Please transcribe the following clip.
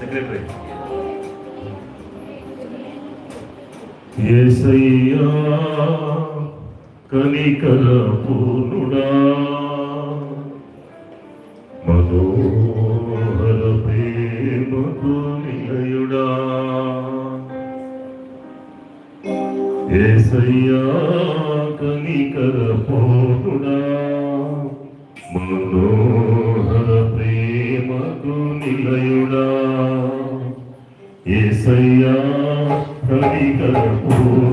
Secretary. యేసయ్యా కనికర పూర్ణుడా, మనోహర ప్రేమకు నిలయుడా. యేసయ్యా కనికర పూర్ణుడా, మనోహర ప్రేమకు నిలయుడా. యేసయ్యా కనికర పూర్ణుడా,